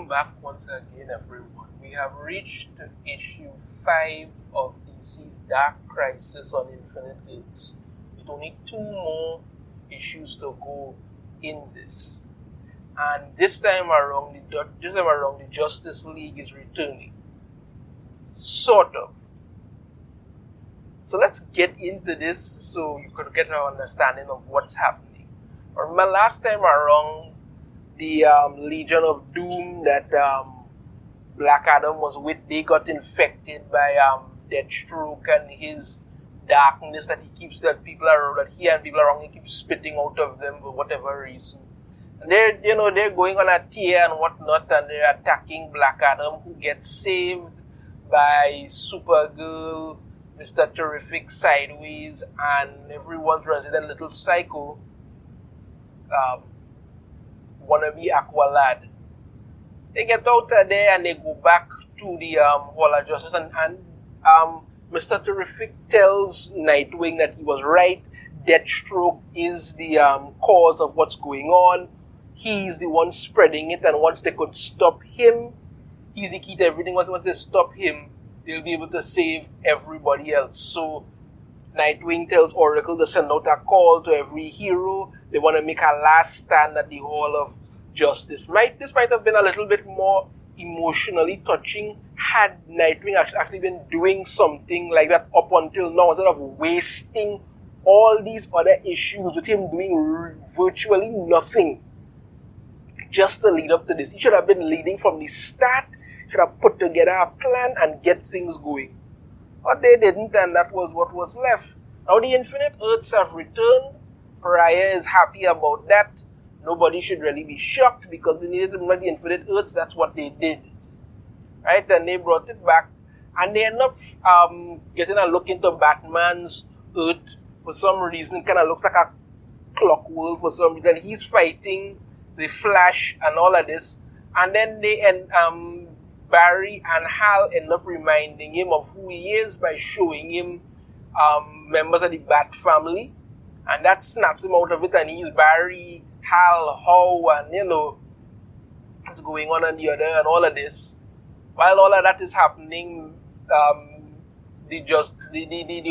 Welcome back once again, everyone. We have reached issue 5 of DC's Dark Crisis on Infinite Earths, with only 2 more issues to go in this. And this time around, the Justice League is returning. Sort of. So let's get into this so you could get an understanding of what's happening. Remember last time around, the Legion of Doom that Black Adam was with, they got infected by Deathstroke and his darkness that he keeps, that he and people around him keep spitting out of them for whatever reason. And they're going on a tear and whatnot, and they're attacking Black Adam, who gets saved by Supergirl, Mr. Terrific Sideways, and everyone's resident little psycho. Wannabe Aqualad. They get out of there and they go back to the Hall of Justice, and Mr. Terrific tells Nightwing that he was right. Deathstroke is the cause of what's going on. He's the one spreading it, and once they could stop him, he's the key to everything. Once they stop him, they'll be able to save everybody else. So Nightwing tells Oracle to send out a call to every hero. They want to make a last stand at the Hall of Justice. This might have been a little bit more emotionally touching had Nightwing actually been doing something like that up until now, instead of wasting all these other issues with him doing virtually nothing just to lead up to this. He should have been leading from the start, should have put together a plan and get things going. But they didn't, and that was what was left. Now the Infinite Earths have returned. Pariah is happy about that. Nobody should really be shocked because they needed to remember the Infinite Earths. That's what they did. Right? And they brought it back. And they end up getting a look into Batman's Earth. For some reason, it kind of looks like a clock world for some reason. He's fighting the Flash and all of this. And then Barry and Hal end up reminding him of who he is by showing him members of the Bat family, and that snaps him out of it, and he's Barry, Hal, How, and what's going on the other, and all of this. While all of that is happening, the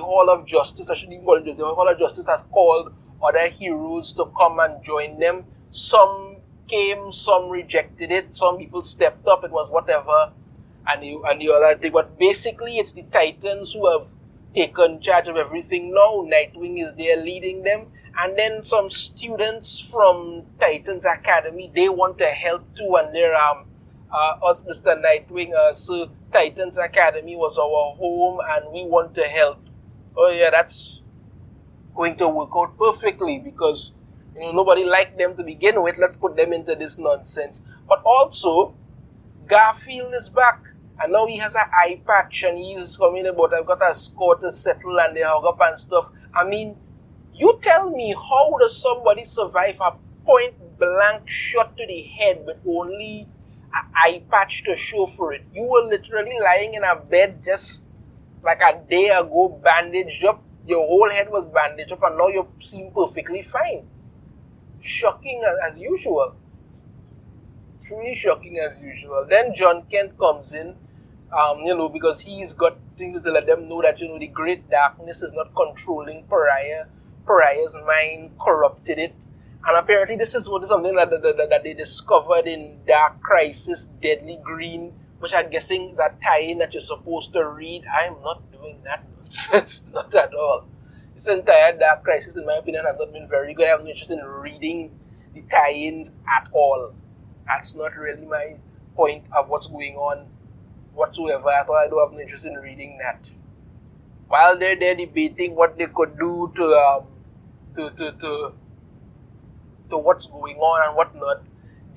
Hall of Justice, the Hall of Justice has called other heroes to come and join them. Some came, some rejected it, some people stepped up, it was whatever, and the other thing. But basically, it's the Titans who have taken charge of everything now. Nightwing is there leading them, and then some students from Titans Academy, they want to help too, and they're us, Mr. Nightwing, so Titans Academy was our home, and we want to help. Oh yeah, that's going to work out perfectly because nobody liked them to begin with. Let's put them into this nonsense. But also, Garfield is back. And now he has an eye patch and he's coming about, I've got a score to settle, and they hug up and stuff. I mean, you tell me, how does somebody survive a point blank shot to the head with only an eye patch to show for it? You were literally lying in a bed just like a day ago, bandaged up. Your whole head was bandaged up, and now you seem perfectly fine. Shocking as usual. Truly shocking as usual. Then John Kent comes in, because he's got things to let them know that, the great darkness is not controlling Pariah. Pariah's mind corrupted it. And apparently this is something that they discovered in Dark Crisis, Deadly Green, which I'm guessing is a tie-in that you're supposed to read. I'm not doing that nonsense, not at all. This entire Dark Crisis, in my opinion, has not been very good. I have no interest in reading the tie-ins at all. That's not really my point of what's going on whatsoever. I don't have no interest in reading that. While they're there debating what they could do to what's going on and whatnot,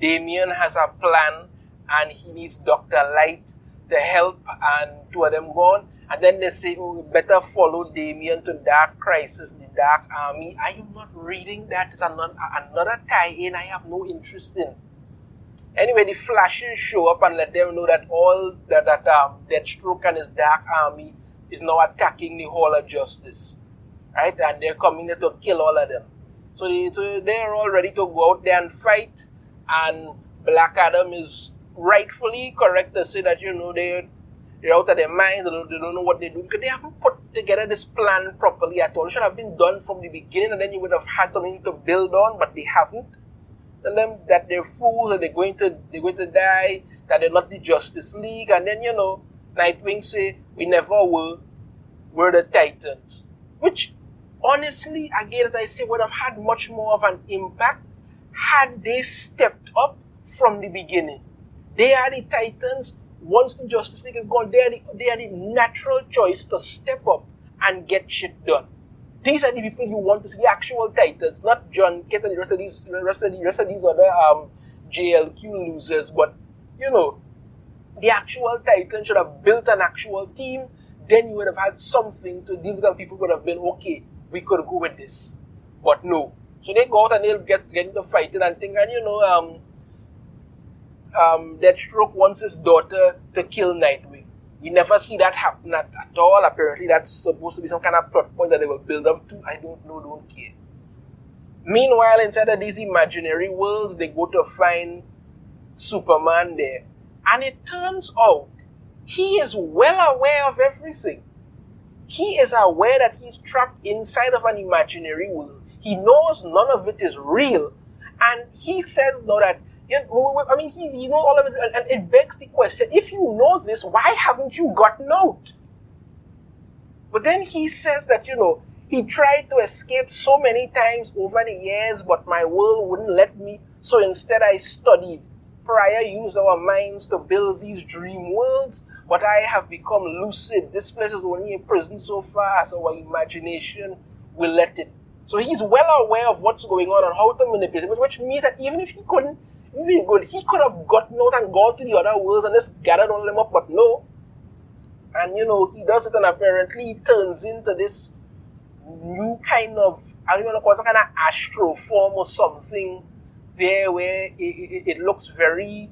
Damian has a plan, and he needs Dr. Light to help, and two of them gone. And then they say, we better follow Damian to Dark Crisis, the Dark Army. I am not reading that. It's another tie-in I have no interest in. Anyway, the Flashes show up and let them know that Deathstroke and his Dark Army is now attacking the Hall of Justice. Right? And they're coming there to kill all of them. So they're all ready to go out there and fight. And Black Adam is rightfully correct to say that, they're out of their minds, they don't know what they're doing, because they haven't put together this plan properly at all. It should have been done from the beginning, and then you would have had something to build on, but they haven't. Tell them that they're fools, that they're going to die, that they're not the Justice League, and then, Nightwing say, we never were the Titans. Which, honestly, again, as I say, would have had much more of an impact had they stepped up from the beginning. They are the Titans. Once the Justice League is gone, they are the natural choice to step up and get shit done. These are the people you want to see, the actual Titans, not John Kent and the rest of these other JLQ losers, but the actual Titans should have built an actual team. Then you would have had something to deal with, and people would have been okay. We could go with this, but no. So they go out and they'll get into fighting and thing, and Deathstroke wants his daughter to kill Nightwing. We never see that happen at all. Apparently, that's supposed to be some kind of plot point that they will build up to. I don't know, don't care. Meanwhile, inside of these imaginary worlds, they go to find Superman there. And it turns out, he is well aware of everything. He is aware that he's trapped inside of an imaginary world. He knows none of it is real. And he says now that, he knows all of it, and it begs the question, if you know this, why haven't you gotten out? But then he says that, he tried to escape so many times over the years, but my world wouldn't let me, so instead I studied. Prior used our minds to build these dream worlds, but I have become lucid. This place is only a prison so far as our imagination will let it. So he's well aware of what's going on and how to manipulate it, which means that even if he couldn't, he could have gotten out and gone to the other worlds and just gathered all of them up, but no. And he does it, and apparently he turns into this new kind of, I don't know, some kind of astro form or something there, where it looks very,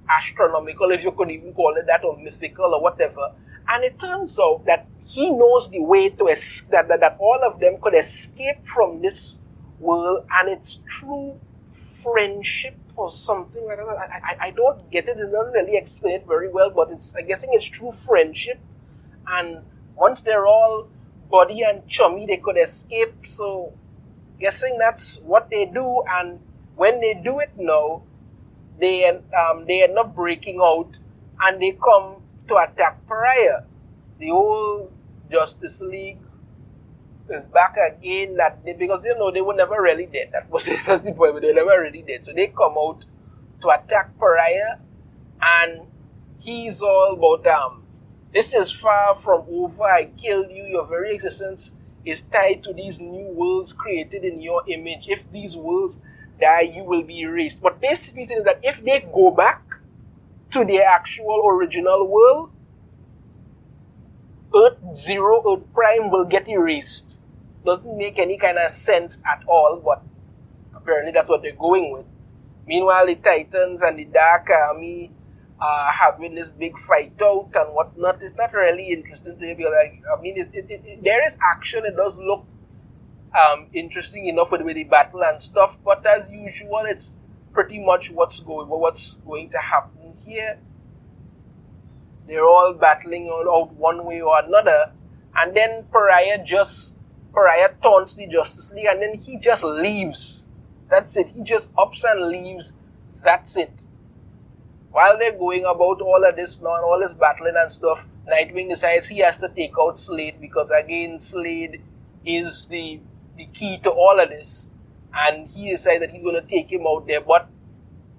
astronomical, if you could even call it that, or mythical or whatever. And it turns out that he knows the way to that all of them could escape from this world, and it's true friendship or something like that. I don't get it. It doesn't really explain it very well, but I'm guessing it's true friendship. And once they're all buddy and chummy, they could escape. So, guessing that's what they do. And when they do it now, they end up breaking out, and they come to attack Pariah. The whole Justice League is back again, because they were never really dead. That was just the point, but they were never really dead. So they come out to attack Pariah, and he's all about this is far from over. I killed you. Your very existence is tied to these new worlds created in your image. If these worlds die, you will be erased. But basically saying that if they go back to their actual original world, Earth Zero, Earth Prime will get erased. Doesn't make any kind of sense at all, but apparently that's what they're going with. Meanwhile, the Titans and the Dark Army are having this big fight out and whatnot. It's not really interesting to me, because there is action. It does look interesting enough with the battle and stuff, but as usual, it's pretty much what's going to happen here. They're all battling out one way or another, and then Pariah taunts the Justice League, and then he just leaves. That's it. He just ups and leaves. That's it. While they're going about all of this now and all this battling and stuff, Nightwing decides he has to take out Slade, because again, Slade is the key to all of this, and he decides that he's going to take him out there. But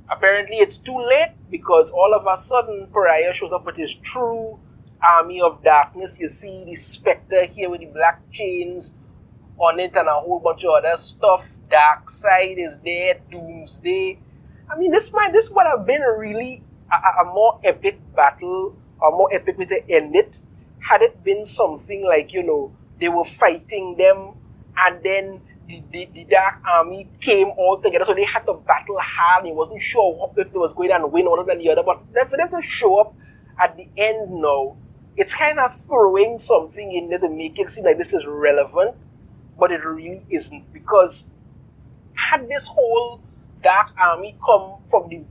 apparently it's too late, because all of a sudden Pariah shows up with his true army of darkness. You see the Spectre here with the black chains on it and a whole bunch of other stuff. Darkseid is there, Doomsday. This would have been really a more epic battle, or more epic way to end it, had it been something like, they were fighting them, and then the Dark Army came all together, so they had to battle hard. He wasn't sure if they was going to win one than the other, but for them to show up at the end now, it's kind of throwing something in there to make it seem like this is relevant, but it really isn't, because had this whole Dark Army come from the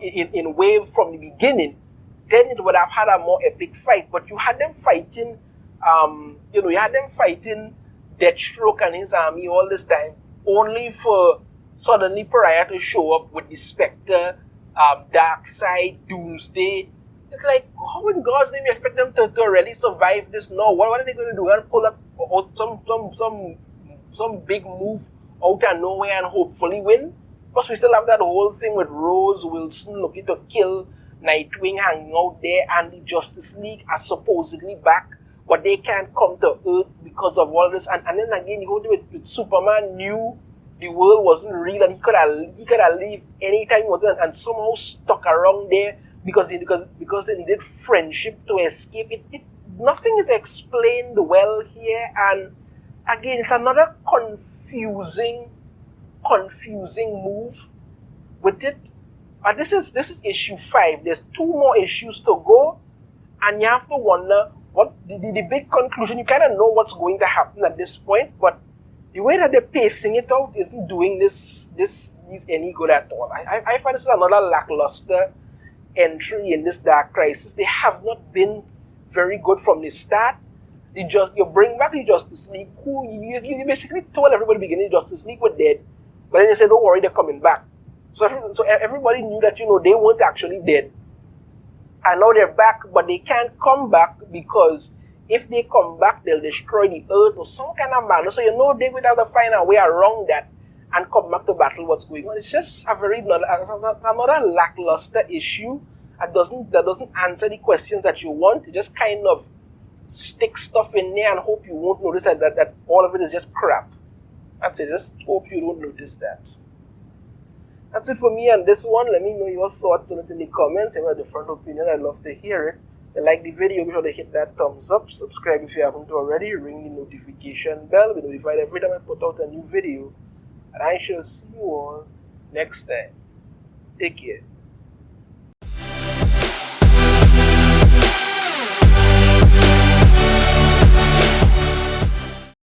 in wave from the beginning, then it would have had a more epic fight. But you had them fighting, you had them fighting Deathstroke and his army all this time, only for suddenly Pariah to show up with the Spectre, Darkseid, Doomsday. It's like, how in God's name you expect them to already survive this now? What are they going to do? And pull up some big move out of nowhere and hopefully win? Plus, we still have that whole thing with Rose Wilson looking to kill Nightwing hanging out there, and the Justice League are supposedly back, but they can't come to Earth because of all this. And then again, you go to it with Superman knew the world wasn't real, and he could have left anytime he wanted, and somehow stuck around there because they needed friendship to escape. Nothing is explained well here, and again, it's another confusing move with it. This is issue 5. There's 2 more issues to go, and you have to wonder what the big conclusion. You kind of know what's going to happen at this point, but the way that they're pacing it out isn't doing this any good at all. I find this is another lackluster entry in this Dark Crisis. They have not been very good from the start. You bring back the Justice League, who you basically told everybody beginning the Justice League were dead, but then they said, don't worry, they're coming back. So everybody knew that, they weren't actually dead. And now they're back, but they can't come back because if they come back, they'll destroy the Earth or some kind of manner. So they would have to find a way around that and come back to battle what's going on. It's just another lackluster issue that doesn't answer the questions that you want. It just kind of stick stuff in there and hope you won't notice that all of it is just crap. That's it. Just hope you don't notice that. That's it for me on this one. Let me know your thoughts on it in the comments. If you have a different opinion, I'd love to hear it. If you like the video, be sure to hit that thumbs up. Subscribe if you haven't already. Ring the notification bell. Be notified every time I put out a new video. And I shall see you all next time. Take care.